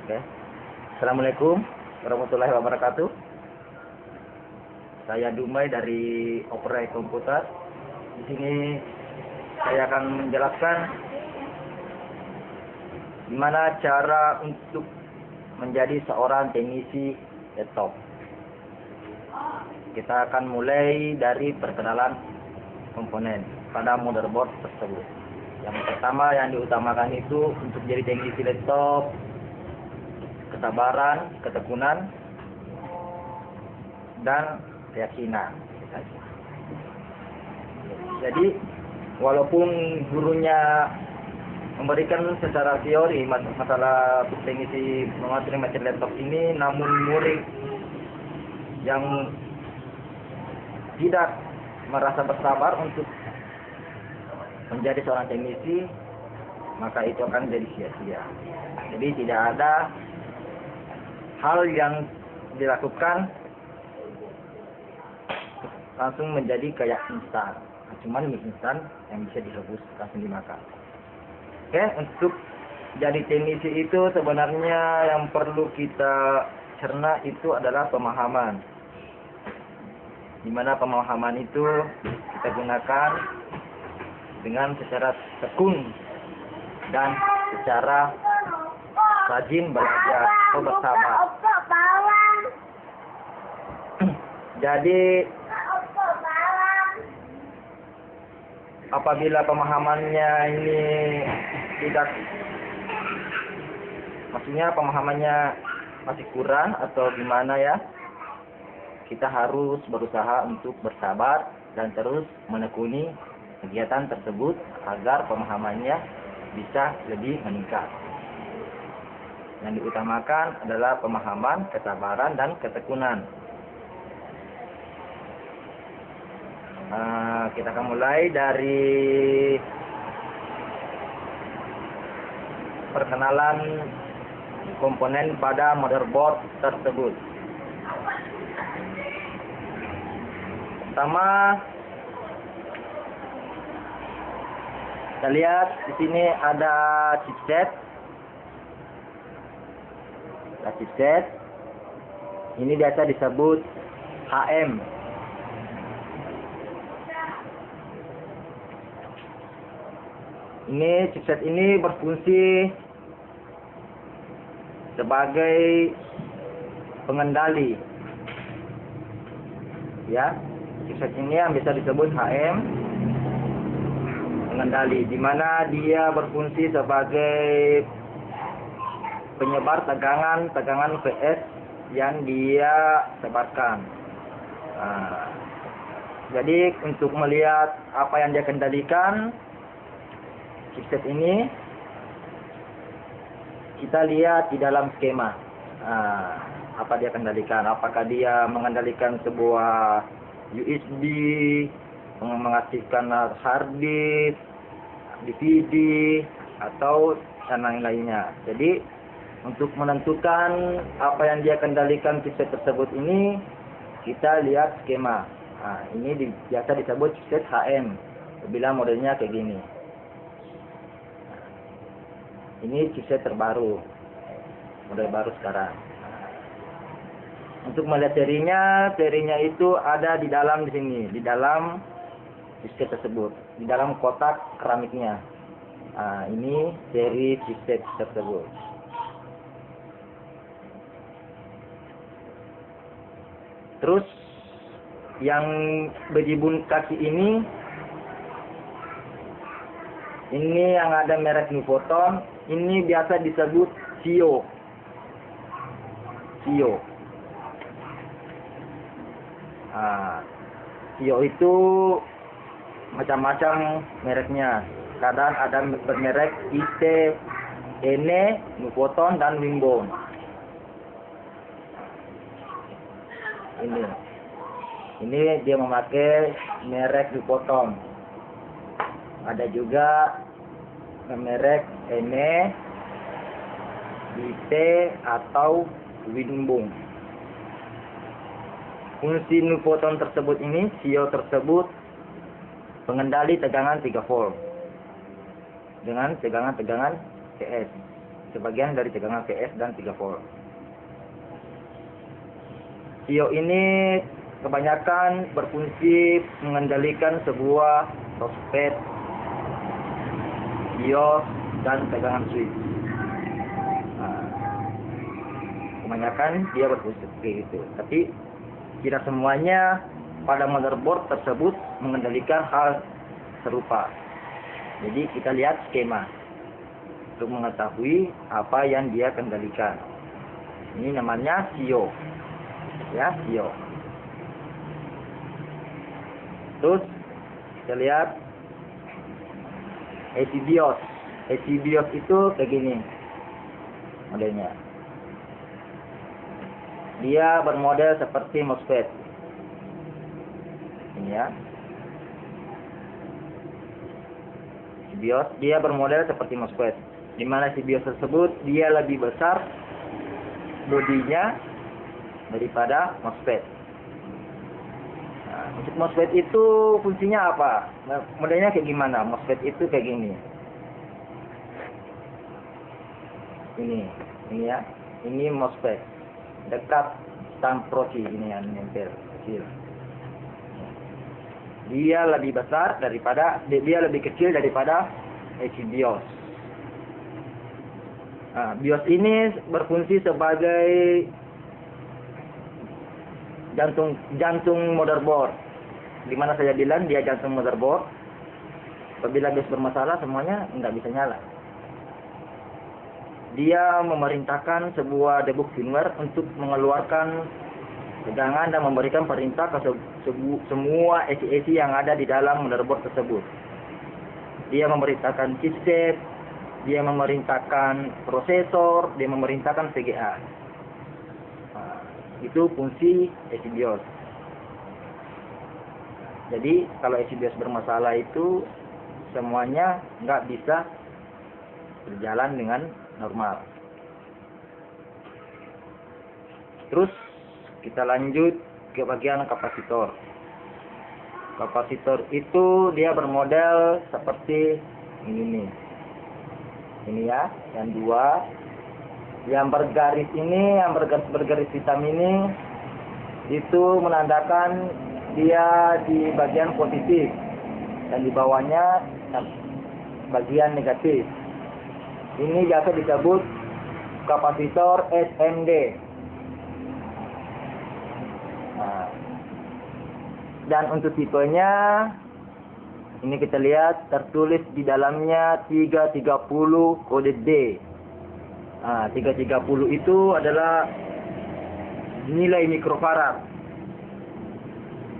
Oke. Assalamualaikum warahmatullahi wabarakatuh. Saya Dumai dari Operai Komputer. Di sini saya akan menjelaskan gimana cara untuk menjadi seorang teknisi laptop. Kita akan mulai dari perkenalan komponen pada motherboard tersebut. Yang pertama yang diutamakan itu untuk jadi teknisi laptop, kesabaran, ketekunan, dan keyakinan. Jadi walaupun gurunya memberikan secara teori masalah teknisi mengatur mesin laptop ini, namun murid yang tidak merasa bersabar untuk menjadi seorang teknisi, maka itu akan jadi sia-sia. Jadi tidak ada hal yang dilakukan langsung menjadi kayak instan. Cuman mie instan yang bisa direbus langsung dimakan. Oke, untuk jadi teknisi itu sebenarnya yang perlu kita cerna itu adalah pemahaman. Di mana pemahaman itu kita gunakan dengan secara tekun dan secara rajin belajar atau bersabar. Jadi apabila pemahamannya ini tidak, maksudnya pemahamannya masih kurang atau gimana ya, kita harus berusaha untuk bersabar dan terus menekuni kegiatan tersebut agar pemahamannya bisa lebih meningkat. Yang diutamakan adalah pemahaman, kesabaran, dan ketekunan. Kita akan mulai dari perkenalan komponen pada motherboard tersebut. Pertama, kita lihat di sini ada chipset. Chipset ini biasa disebut HM. Ini chipset ini berfungsi sebagai pengendali. Ya, chipset ini yang bisa disebut HM, pengendali, di mana dia berfungsi sebagai penyebar tegangan PS yang dia sebarkan. Jadi untuk melihat apa yang dia kendalikan chipset ini, kita lihat di dalam skema. Apa dia kendalikan? Apakah dia mengendalikan sebuah USB, mengaktifkan hard disk, DVD, atau dan lain-lainnya. Jadi untuk menentukan apa yang dia kendalikan chipset tersebut ini, kita lihat skema. Ini biasa disebut chipset HM. Bila modelnya kayak gini. Ini chipset terbaru, model baru sekarang. Untuk melihat serinya itu ada di dalam sini, di dalam chipset tersebut, di dalam kotak keramiknya. Ini seri chipset tersebut. Terus yang berjibun kaki ini yang ada merek Nuvoton, ini biasa disebut Sio. Sio itu macam-macam mereknya. Kadang ada bermerek IT, Ene, Nuvoton, dan Wimbone. Ini dia memakai merek Nuvoton. Ada juga merek Ene, IT, atau Wimbone. Fungsi Nuvoton tersebut ini, Sio tersebut, pengendali tegangan 3 volt dengan tegangan PS. sebagian dari tegangan VS dan 3 volt. CIO ini kebanyakan berfungsi mengendalikan sebuah MOSFET, BIOS, dan tegangan switch. Nah, kebanyakan dia berfungsi seperti itu. Tapi tidak semuanya pada motherboard tersebut mengendalikan hal serupa. Jadi kita lihat skema untuk mengetahui apa yang dia kendalikan. Ini namanya CIO. Ya, CIO. Terus kita lihat AC BIOS. AC BIOS itu kayak gini modelnya. Dia bermodel seperti MOSFET. Ini ya. BIOS dia bermodel seperti MOSFET, di mana si BIOS tersebut dia lebih besar bodinya daripada MOSFET. Nah, untuk MOSFET itu fungsinya apa? Nah, modelnya kayak gimana? MOSFET itu kayak gini. Ini ya. Ini MOSFET dekat stand proxy ini yang nempel kecil. Dia lebih besar daripada, dia lebih kecil daripada AC BIOS. Nah, BIOS ini berfungsi sebagai jantung motherboard. Dimana saya bilang dia jantung motherboard. Apabila BIOS bermasalah, semuanya nggak bisa nyala. Dia memerintahkan sebuah debug firmware untuk mengeluarkan tegangan dan memberikan perintah ke semua AC yang ada di dalam motherboard tersebut. Dia memerintahkan chipset, dia memerintahkan prosesor, dia memerintahkan VGA. Nah, itu fungsi AC BIOS. Jadi kalau AC BIOS bermasalah itu semuanya nggak bisa berjalan dengan normal. Terus kita lanjut ke bagian kapasitor. Kapasitor itu dia bermodel seperti ini nih. Ini ya, yang dua. Yang bergaris ini, yang bergaris hitam ini, itu menandakan dia di bagian positif. Dan di bawahnya bagian negatif. Ini biasa disebut kapasitor SMD. Nah, dan untuk tipenya ini kita lihat tertulis di dalamnya 330 kode D. Nah, 330 itu adalah nilai mikrofarad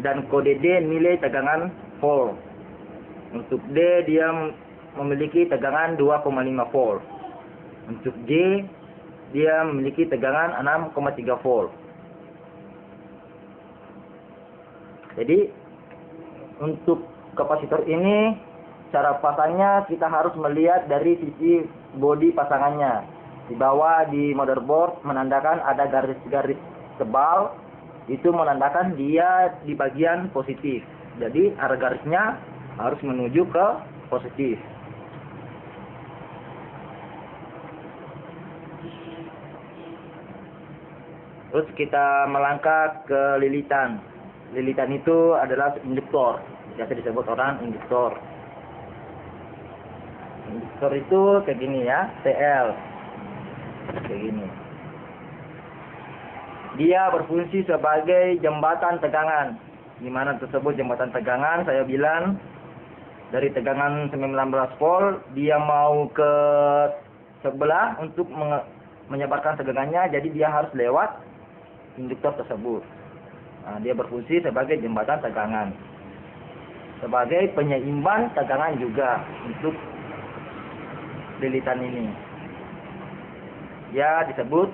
dan kode D nilai tegangan volt. Untuk D dia memiliki tegangan 2,5 volt. Untuk J dia memiliki tegangan 6,3 volt. Jadi untuk kapasitor ini cara pasangnya kita harus melihat dari sisi bodi pasangannya. Di bawah di motherboard menandakan ada garis-garis tebal, itu menandakan dia di bagian positif. Jadi arah garisnya harus menuju ke positif. Terus kita melangkah ke lilitan. Lilitan itu adalah induktor. Biasa disebut orang induktor. Induktor itu kayak gini ya, TL. Kayak gini. Dia berfungsi sebagai jembatan tegangan. Di mana tersebut jembatan tegangan, saya bilang dari tegangan 19 volt dia mau ke sebelah untuk menyebarkan tegangannya, jadi dia harus lewat induktor tersebut. Nah, dia berfungsi sebagai jembatan tegangan, sebagai penyeimbang tegangan juga untuk lilitan ini. Ya disebut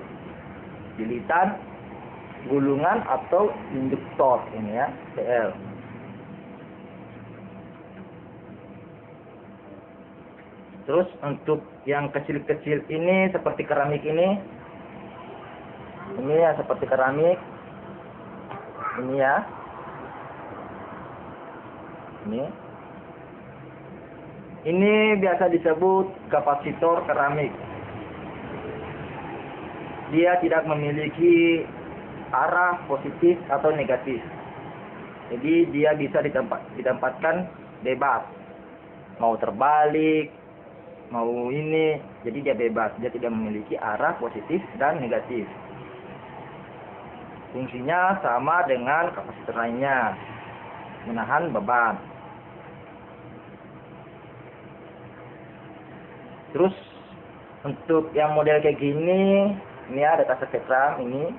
lilitan gulungan atau induktor ini ya, TL. Terus untuk yang kecil-kecil ini seperti keramik ini ya seperti keramik. Ini ya. Ini biasa disebut kapasitor keramik. dia tidak memiliki arah positif atau negatif. Jadi dia bisa ditempatkan bebas. Mau terbalik, mau ini, jadi dia bebas. Dia tidak memiliki arah positif dan negatif. Fungsinya sama dengan kapasitor lainnya, menahan beban. Terus untuk yang model kayak gini, ini ada kasetram ini.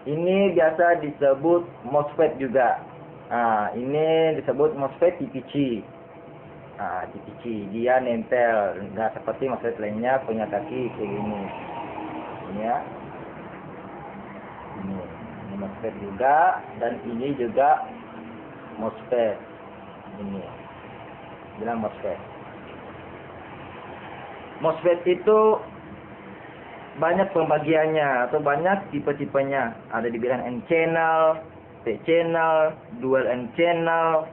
Ini biasa disebut MOSFET juga. Nah, ini disebut MOSFET TPC. Nah, TPC dia nempel, nggak seperti MOSFET lainnya punya kaki kayak gini. Ini ya. Ini MOSFET juga, dan ini juga MOSFET. Ini bilang MOSFET. MOSFET itu banyak pembagiannya atau banyak tipe-tipenya. Ada dibilang N-channel, P-channel, dual N-channel,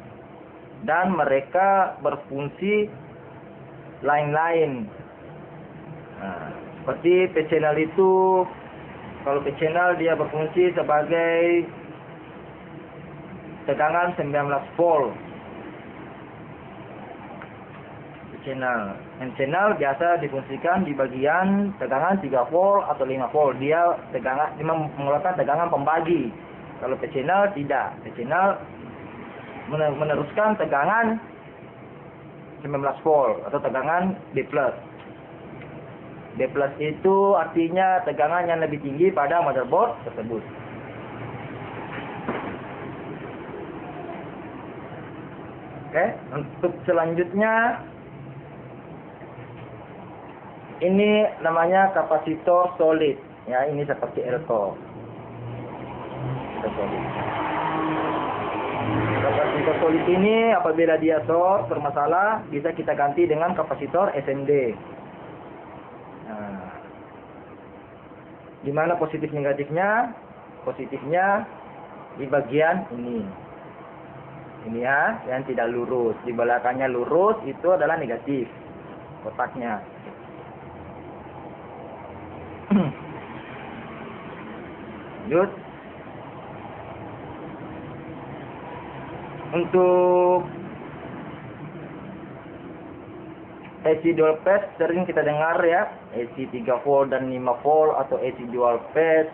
dan mereka berfungsi lain-lain. Nah, seperti P-channel itu, kalau P-channel dia berfungsi sebagai tegangan 19 volt. Channel. N-channel biasa difungsikan di bagian tegangan 3 volt atau 5 volt. Dia mengeluarkan tegangan pembagi. Kalau P-channel tidak. P-channel meneruskan tegangan 19 volt atau tegangan B+. B+ itu artinya tegangan yang lebih tinggi pada motherboard tersebut. Oke, untuk selanjutnya ini namanya kapasitor solid, ya, ini seperti elko. Kapasitor solid ini apabila dia short bermasalah, bisa kita ganti dengan kapasitor SMD. Nah, di mana positif negatifnya? Positifnya di bagian ini. Ini ya, yang tidak lurus. Di belakangnya lurus itu adalah negatif kotaknya. Lanjut. Untuk AC dual phase sering kita dengar ya, AC 3 volt dan 5 volt atau AC dual phase.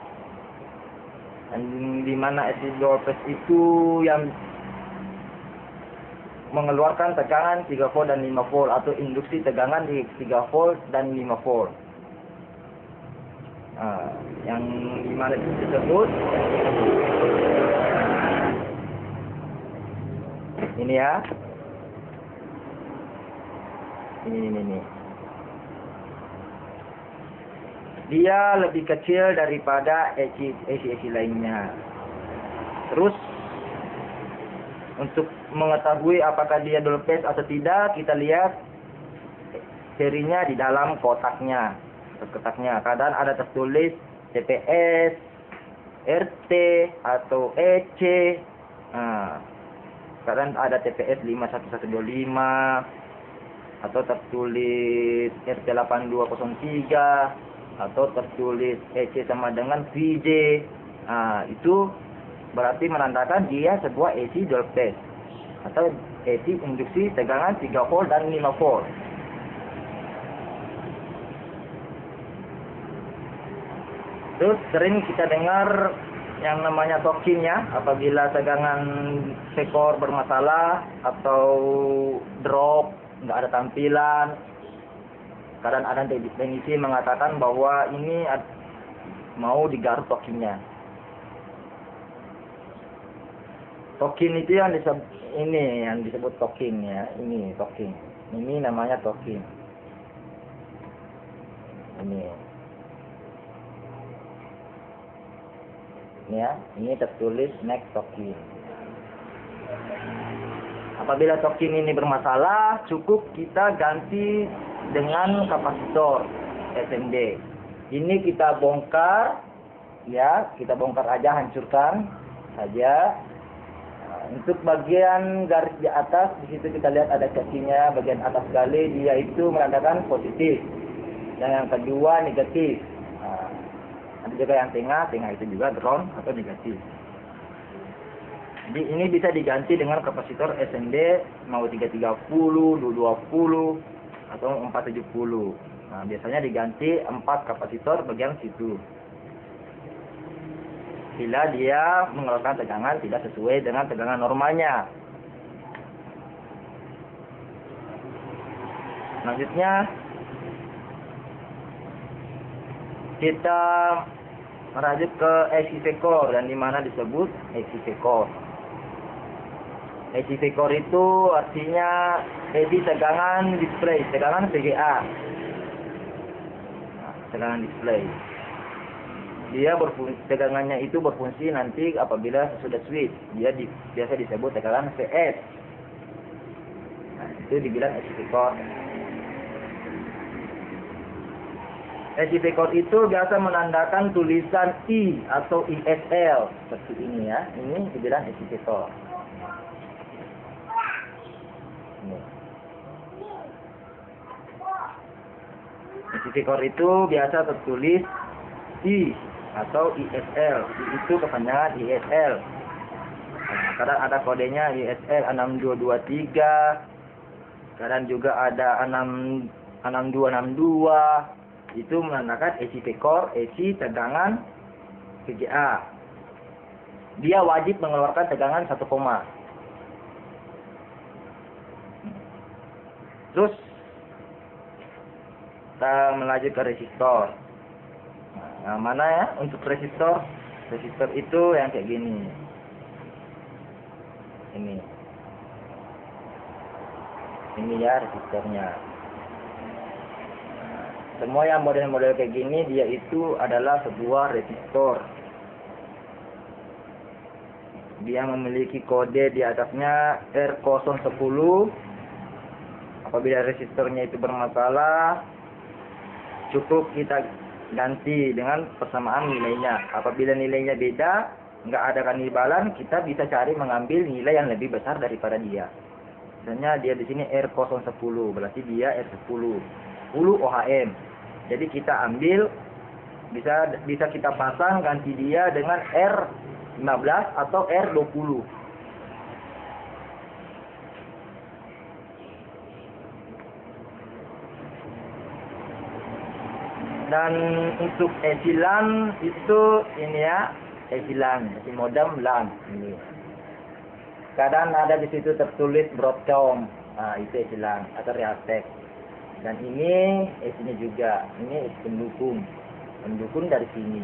Dan di mana AC dual phase itu yang mengeluarkan tegangan 3 volt dan 5 volt atau induksi tegangan di 3 volt dan 5 volt. Nah, yang dimana disebut ini ya, ini dia lebih kecil daripada AC lainnya. Terus untuk mengetahui apakah dia dual phase atau tidak, kita lihat serinya di dalam kotaknya. Kadang ada tertulis TPS, RT atau EC. Nah, kadang ada TPS 51125 atau tertulis RT 8203 atau tertulis EC sama dengan VJ. Nah, itu berarti menandakan dia sebuah AC dual phase atau AC induksi tegangan 3 volt dan 5 volt. Terus sering kita dengar yang namanya talking ya, apabila tegangan vektor bermasalah atau drop, nggak ada tampilan. Kadang ada teknisi mengatakan bahwa ini mau digaruk talkingnya. Talking itu yang disebut talking ya, ini talking. Ini namanya talking. Ini ya, ini tertulis next talking. Apabila talking ini bermasalah, cukup kita ganti dengan kapasitor SMD. Ini kita bongkar, ya, kita bongkar aja, hancurkan saja. Nah, untuk bagian garis di atas, di situ kita lihat ada cacinya, bagian atas sekali, dia itu menandakan positif. Dan yang kedua negatif. Nah, ada juga yang tengah itu juga ground atau negatif. Jadi ini bisa diganti dengan kapasitor SMD mau 330, 220 atau 470. Nah, biasanya diganti 4 kapasitor bagian situ. Bila dia mengeluarkan tegangan tidak sesuai dengan tegangan normalnya. Selanjutnya kita merujuk ke AC vector dan dimana disebut AC vector. AC vector itu artinya AC tegangan display, tegangan VGA. Nah, tegangan display. Dia tegangannya itu berfungsi nanti apabila sudah switch. Dia biasa disebut tegangan VS. Nah, itu dibilang AC vector. AC vector itu biasa menandakan tulisan I atau ISL seperti ini ya. Ini dibilang AC vector. AC vector itu biasa tertulis I atau ISL. Itu kepanjangan ISL. Nah, kadang ada kodenya ISL 6223. Kadang juga ada 6262. Itu menandakan AC vector, AC tegangan VGA. Dia wajib mengeluarkan tegangan 1, terus kita melaju ke resistor. Nah, mana ya untuk resistor? Resistor itu yang kayak gini. Ini ya resistornya. Semua yang model-model kayak gini dia itu adalah sebuah resistor. Dia memiliki kode di atasnya R010. Apabila resistornya itu bermasalah, cukup kita ganti dengan persamaan nilainya. Apabila nilainya beda, nggak ada kanibalan, kita bisa cari mengambil nilai yang lebih besar daripada dia. Misalnya dia di sini R010, berarti dia R10 ohm. Jadi kita ambil, bisa kita pasang ganti dia dengan R15 atau R20. Dan untuk ecilan itu ini ya, ecilan, modem LAN ini. Kadang ada di situ tertulis Broadcom, nah itu ecilan atau Realtek. Dan ini AC-nya juga, ini pendukung dari sini.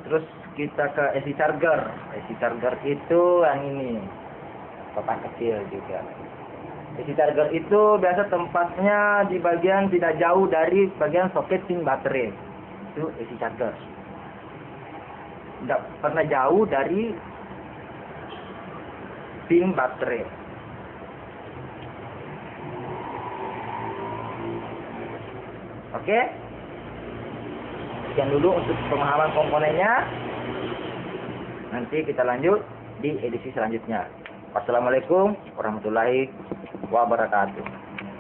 Terus kita ke AC charger. AC charger itu yang ini, papan kecil juga. AC charger itu biasa tempatnya di bagian tidak jauh dari bagian soket pin baterai. Itu AC charger. Tidak pernah jauh dari pin baterai. Oke. Sekian dulu untuk pemahaman komponennya. Nanti kita lanjut di edisi selanjutnya. Wassalamualaikum warahmatullahi wabarakatuh.